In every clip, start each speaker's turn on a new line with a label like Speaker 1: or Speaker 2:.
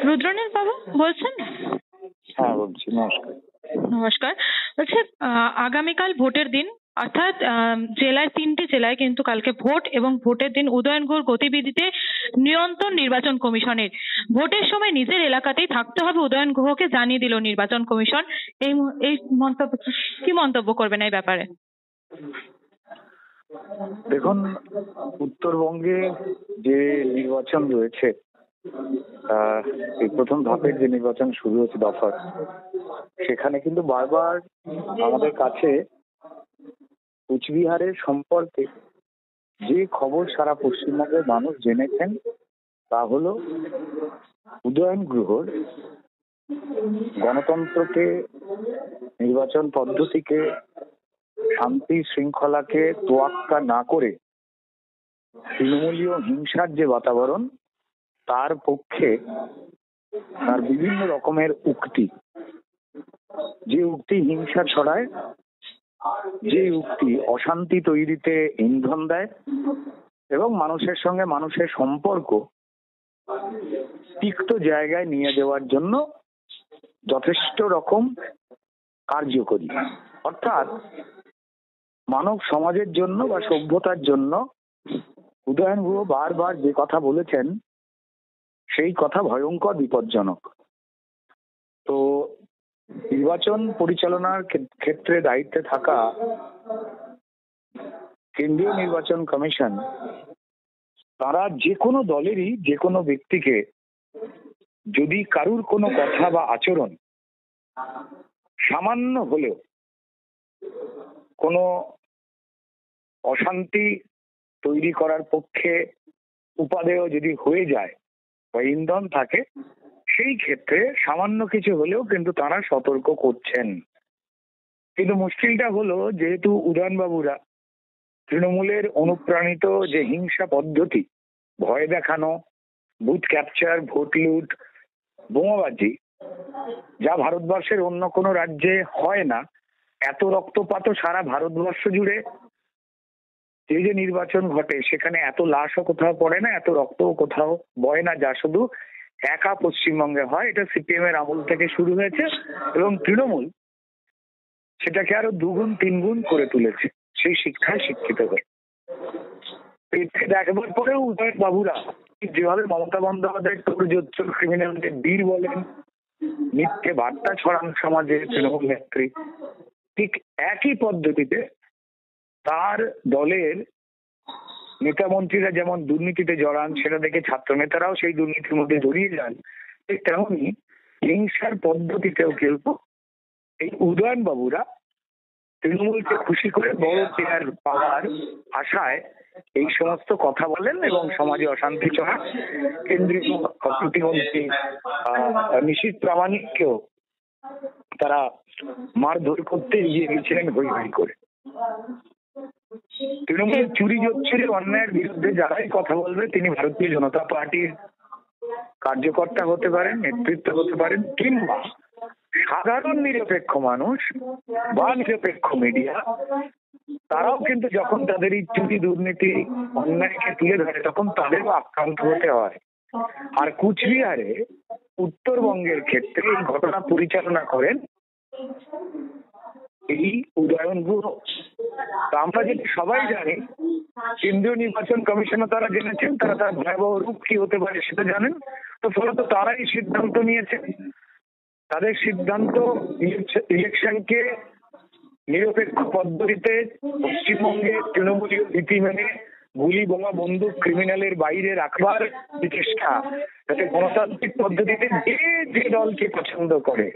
Speaker 1: রুদ্রনীল বাবু বলছেন?
Speaker 2: হ্যাঁ বলছি, নমস্কার।
Speaker 1: নমস্কার। বলছে আগামীকাল ভোটের দিন, অর্থাৎ জেলায় 3টি জেলায় কিন্তু কালকে ভোট, এবং ভোটের দিন উদয়ন গুহর গতিবিধিতে নিয়ন্ত্রণ নির্বাচন কমিশনের। ভোটের সময় নিজের এলাকাতেই থাকতে হবে উদয়ন গুহকে জানিয়ে দিল নির্বাচন কমিশন। এই মন্তব্য, কি মন্তব্য করবেন এই ব্যাপারে?
Speaker 2: দেখুন, উত্তরবঙ্গে যে নির্বাচন রয়েছে, এই প্রথম ধাপের যে নির্বাচন শুরু হয়েছে দফার, সেখানে কিন্তু বারবার আমাদের কাছে কুচবিহারের সম্পর্কে যে খবর সারা পশ্চিমবঙ্গের মানুষ জেনেছেন তা হলো উদয়ন গুহর গণতন্ত্রকে, নির্বাচন পদ্ধতিকে, শান্তি শৃঙ্খলাকে তোয়াক্কা না করে তৃণমূলীয় হিংসার যে বাতাবরণ, তার পক্ষে তার বিভিন্ন রকমের উক্তি, যে উক্তি হিংসা ছড়ায়, যে উক্তি অশান্তি তৈরিতে ইন্ধন দেয় এবং মানুষের সঙ্গে মানুষের সম্পর্ক তিক্ত জায়গায় নিয়ে যাওয়ার জন্য যথেষ্ট রকম কার্যকরী। অর্থাৎ মানব সমাজের জন্য বা সভ্যতার জন্য উদয়ন গুহ বারবার যে কথা বলেছেন সেই কথা ভয়ঙ্কর বিপজ্জনক। তো নির্বাচন পরিচালনার ক্ষেত্রে দায়িত্বে থাকা কেন্দ্রীয় নির্বাচন কমিশন, তারা যে কোনো দলেরই যে কোনো ব্যক্তিকে যদি কারুর কোনো কথা বা আচরণ সামান্য হলেও কোনো অশান্তি তৈরি করার পক্ষে উপাদেয় যদি হয়ে যায় বা ইন্ধন থাকে, সেই ক্ষেত্রে সামান্য কিছু হলেও কিন্তু তারা সতর্ক করছেন। কিন্তু মুশকিলটা হলো, যেহেতু উদয়নবাবুরা তৃণমূলের অনুপ্রাণিত যে হিংসা পদ্ধতি, ভয় দেখানো, বুথ ক্যাপচার, ভোট লুট, বোমাবাজি, যা ভারতবর্ষের অন্য কোনো রাজ্যে হয় না, এত রক্তপাতও সারা ভারতবর্ষ জুড়ে যে নির্বাচন ঘটে সেখানে এত লাশও কোথাও পড়ে না, এত রক্তও কোথাও বয় না, যা শুধু একা পশ্চিমবঙ্গে হয়। এটা সিপিএম এর আমল থেকে শুরু হয়েছে এবং তৃণমূল সেটাকে আরো দুগুণ তিনগুণ করে তুলেছে সেই শিক্ষায় শিক্ষিত হয়ে। দেখবার পরেও উদয়ন বাবুরা যেভাবে মমতা বন্দ্যোপাধ্যায় টুকরোজোচ্চর ক্রিমিনালদের বীর বলেন, মিথ্যে বার্তা ছড়ান সমাজে তৃণমূল নেত্রী, ঠিক একই পদ্ধতিতে তার দলের নেতা মন্ত্রীরা যেমন দুর্নীতিতে জড়ান, সেটা দেখে ছাত্র নেতারাও সেই দুর্নীতির মধ্যে জড়িয়ে যান। তেমনি হিংসার পদ্ধতিতেও কিন্তু এই উদয়ন বাবুরা তৃণমূলকে খুশি করে বড় চেয়ার পাওয়ার আশায় এই সমস্ত কথা বলেন এবং সমাজে অশান্তি ছড়ান। কেন্দ্রীয় প্রতিমন্ত্রী নিশীথ প্রামাণিককেও তারা মারধর করতে গিয়ে গিয়েছিলেন হই হই করে। তৃণমূলের চুরি জোচ্চুরি অন্যায়ের বিরুদ্ধে যারাই কথা বলবে, তিনি ভারতীয় জনতা পার্টির কার্যকর্তা হতে পারেন, নেতৃত্ব হতে পারেন, কিংবা সাধারণ নিরপেক্ষ মানুষ বা নিরপেক্ষ মিডিয়া, তারাও কিন্তু যখন তাদের এই চুরি দুর্নীতি অন্যায়কে তুলে ধরে তখন তাদেরও আক্রান্ত হতে হয়। আর কুচবিহারে উত্তরবঙ্গের ক্ষেত্রে এই ঘটনা পরিচালনা করেন এই উদয়ন গুহ। আমরা যেটা সবাই জানি, কেন্দ্রীয় নির্বাচন কমিশনও তারা জেনেছেন, তারা তার ভয়াবহ রূপ কি হতে পারে সেটা জানেন। তো ফলত তারাই সিদ্ধান্ত নিয়েছেন। তাদের সিদ্ধান্ত ইলেকশনকে নিরপেক্ষ পদ্ধতিতে পশ্চিমবঙ্গে তৃণমূলীয় নীতি মেনে গুলি, বোমা, বন্দুক, ক্রিমিনালের বাইরে রাখবার চেষ্টা, যাতে গণতান্ত্রিক পদ্ধতিতে যে দলকে পছন্দ করে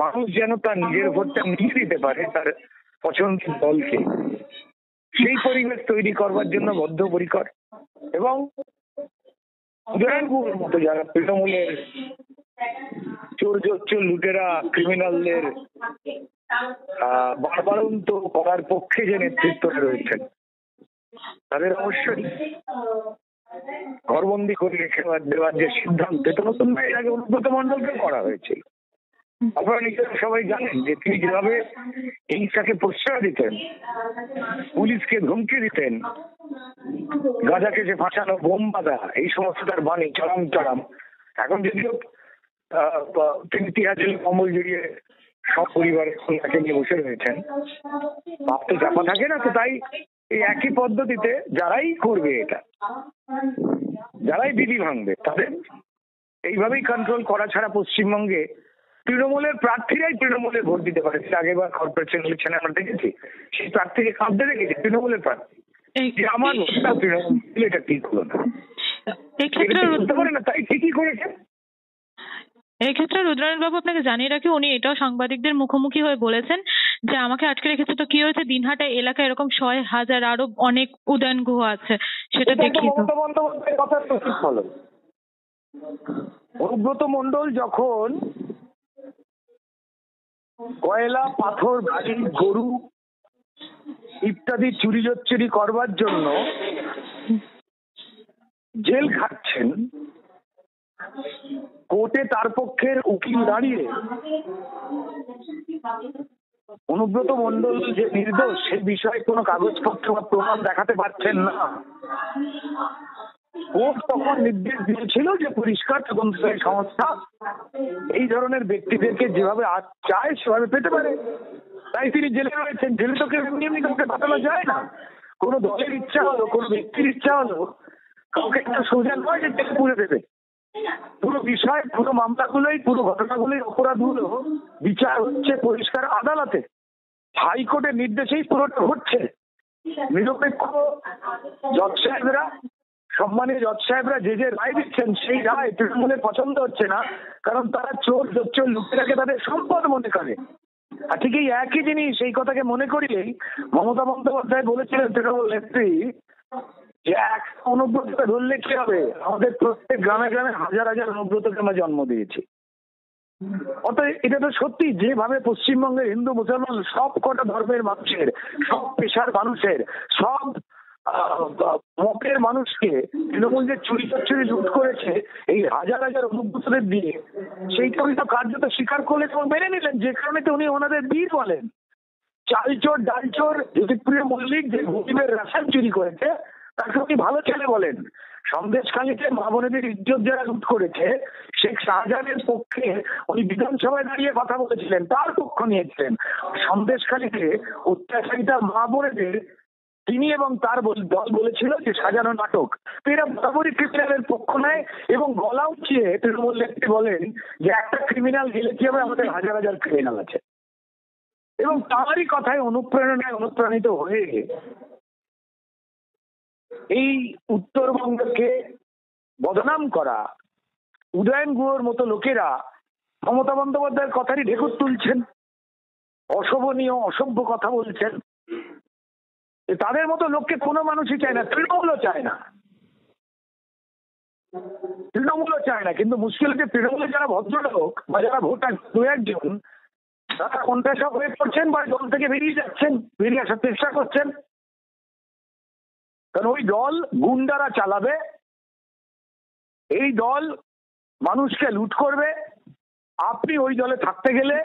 Speaker 2: মানুষ যেন তার নিজের ভোটটা নিজে দিতে পারে তার পছন্দের দলকে, সেই পরিবেশ তৈরি করবার জন্য বদ্ধপরিকর। এবং উদয়ন গুহর মতো যারা তৃণমূলের চোর জোচ্চর লুটেরা ক্রিমিনালদের বারবারন্ত করার পক্ষে যে নেতৃত্ব রয়েছেন, তাদের অবশ্যই ঘরবন্দি করে রেখে দেওয়ার যে সিদ্ধান্ত, এটা নতুন এর আগে অনুব্রত মণ্ডলকেও করা হয়েছিল। আপনারা নিজেরা সবাই জানেন যে তিনি যেভাবে হিংসাকে প্রশ্রয় দিতেন, পুলিশকে ধমকি দিতেন, গাঁজাকে যে ফাঁসানো, বোম বাঁধা, এই সমস্ত তার বাণী চরম চরম। এখন যদিও তিনি তিহাজের কম্বল জড়িয়ে সব পরিবারের তাকে নিয়ে বসে রয়েছেন, বাপ তো চাপা থাকে না, তো তাই এই একই পদ্ধতিতে যারাই করবে এটা, যারাই বিধি ভাঙবে তাদের এইভাবেই কন্ট্রোল করা ছাড়া পশ্চিমবঙ্গে তৃণমূলের প্রার্থীরাই তৃণমূলে ভোট দিতে পারে। আগেবার কর্পোরেশন ইলেকশনে আমরা দেখেছি সেই প্রার্থীকে কাঁদতে দেখেছি তৃণমূলের প্রার্থী, যে আমার ভোটটা তৃণমূল, এটা ঠিক হলো না, বুঝতে পারে না, তাই ঠিকই করেছে।
Speaker 1: এই ক্ষেত্রে রুদ্রনারায়ণ বাবু আপনাকে জানিয়ে রাখি, উনি এটাও সাংবাদিকদের মুখোমুখি হয়ে বলেছেন যে আমাকে আটকে রেখেছে তো কি হয়েছে, দিনহাটা এলাকায় এরকম 6,000 আরো অনেক উদয়ন গুহ আছে, সেটা দেখি তো।
Speaker 2: মমতা বন্দ্যোপাধ্যায়ের কথা প্রতীক ফলন। অনুব্রত মণ্ডল যখন কয়লা, পাথর, বাড়ি, গরু ইত্যাদি চুরি করবার জন্য জেল খাটছেন, কোর্টে তার পক্ষের উকিল দাঁড়িয়ে অনুব্রত মণ্ডল যে নির্দোষ সে বিষয়ে কোনো কাগজপত্র বা প্রমাণ দেখাতে পারছেন না, কোর্ট তখন নির্দেশ দিয়েছিল যে পরিষ্কার তদন্তকারী সংস্থা এই ধরনের ব্যক্তিদেরকে যেভাবে চায় সেভাবে পেতে পারে, তাই তিনি জেলে রয়েছেন। জেলে তো কেউ এমনি কাউকে পাঠানো যায় না, কোনো দলের ইচ্ছা হলো, কোনো ব্যক্তির ইচ্ছা হলো কাউকে একটা সোজা নয় যে জেলে পুরে দেবে। পুরো বিষয়, পুরো মামলাগুলোই, পুরো ঘটনাগুলোই, অপরাধগুলো বিচার হচ্ছে পরিষ্কার আদালতে, হাইকোর্টের নির্দেশেই পুরোটা হচ্ছে। নিরপেক্ষ জজ সাহেবরা, সম্মানীয় জজ সাহেবরা যে রায় দিচ্ছেন সেই রায় তৃণমূলের পছন্দ হচ্ছে না, কারণ তারা চোর লুটেরাকে তাদের সম্পদ মনে করে। আর ঠিক এই একই জিনিস, এই কথাকে মনে করিয়েই মমতা বন্দ্যোপাধ্যায় বলেছিলেন তৃণমূল নেত্রী যে এক অনুব্রতকে ধরলে কি হবে, আমাদের প্রত্যেক গ্রামে গ্রামে হাজার হাজার অনুব্রতকে আমরা জন্ম দিয়েছি। অতএব এটা তো সত্যি, যেভাবে পশ্চিমবঙ্গের হিন্দু মুসলমান সব কটা ধর্মের মানুষের, সব পেশার মানুষের, সব মতের মানুষকে তৃণমূল যে চুরি লুট করেছে এই হাজার হাজার অনুব্রতদের দিয়ে, সেইটা উনি তো কার্যত স্বীকার করলেন এবং মেনে নিলেন, যে কারণে তো উনি ওনাদের বীর বলেন। চালচোর ডালচোর জ্যোতিপ্রিয় মল্লিক যে গরিবের রেশন চুরি করেছে তাকে উনি ভালো ছেলে বলেন। সন্দেশখালীতে মা বোনেদের ইজ্জত যারা লুট করেছে শেখ শাহজাহানের পক্ষে উনি বিধানসভায় দাঁড়িয়ে কথা বলেছিলেন, তার পক্ষ নিয়েছিলেন। সন্দেশখালীতে অত্যাচারিতা মা বোনেদের তিনি এবং তার দল বলেছিল যে সাজানো নাটক। এরা বরাবরই ক্রিমিনালের পক্ষ নেয় এবং গলা উঁচিয়ে তৃণমূল নেত্রী বলেন যে একটা ক্রিমিনাল গেলে কি হবে, আমাদের হাজার হাজার ক্রিমিনাল আছে। এবং তাঁরই কথায় অনুপ্রাণিত হয়ে এই উত্তরবঙ্গকে বদনাম করা উদয়ন গুহর মতো লোকেরা মমতা বন্দ্যোপাধ্যায়ের কথারই ঢেকুর তুলছেন, অশোভনীয় অসভ্য কথা বলছেন। তাদের মতো লোককে কোনো মানুষই চায় না, তৃণমূলও চায় না, কিন্তু মুশকিল হচ্ছে তৃণমূলের যারা ভদ্রলোক বা যারা ভোটার দু একজন তারা কণ্ঠাসা হয়ে পড়ছেন বা দল থেকে বেরিয়ে যাচ্ছেন, বেরিয়ে আসার চেষ্টা করছেন, কারণ ওই দল গুন্ডারা চালাবে, এই দল মানুষকে লুট করবে। আপনি ওই দলে থাকতে গেলে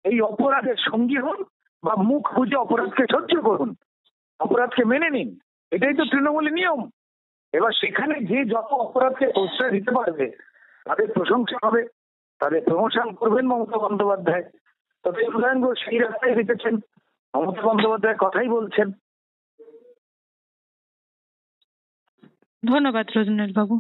Speaker 2: এই অপরাধের সঙ্গী হন বা মুখ বুঝে অপরাধকে সহ্য করুন, অপরাধকে মেনে নিন, এটাই তো তৃণমূলের নিয়ম। এবার সেখানে যে যত অপরাধকে প্রশ্রয় দিতে পারবে তাদের প্রশংসা হবে, তাদের প্রমোশন করবেন মমতা বন্দ্যোপাধ্যায়। তবে উদয়ন গুহ সেই রাস্তায় হেঁটেছেন, মমতা বন্দ্যোপাধ্যায়ের কথাই বলছেন।
Speaker 1: ধন্যবাদ রজনীশ বাবু।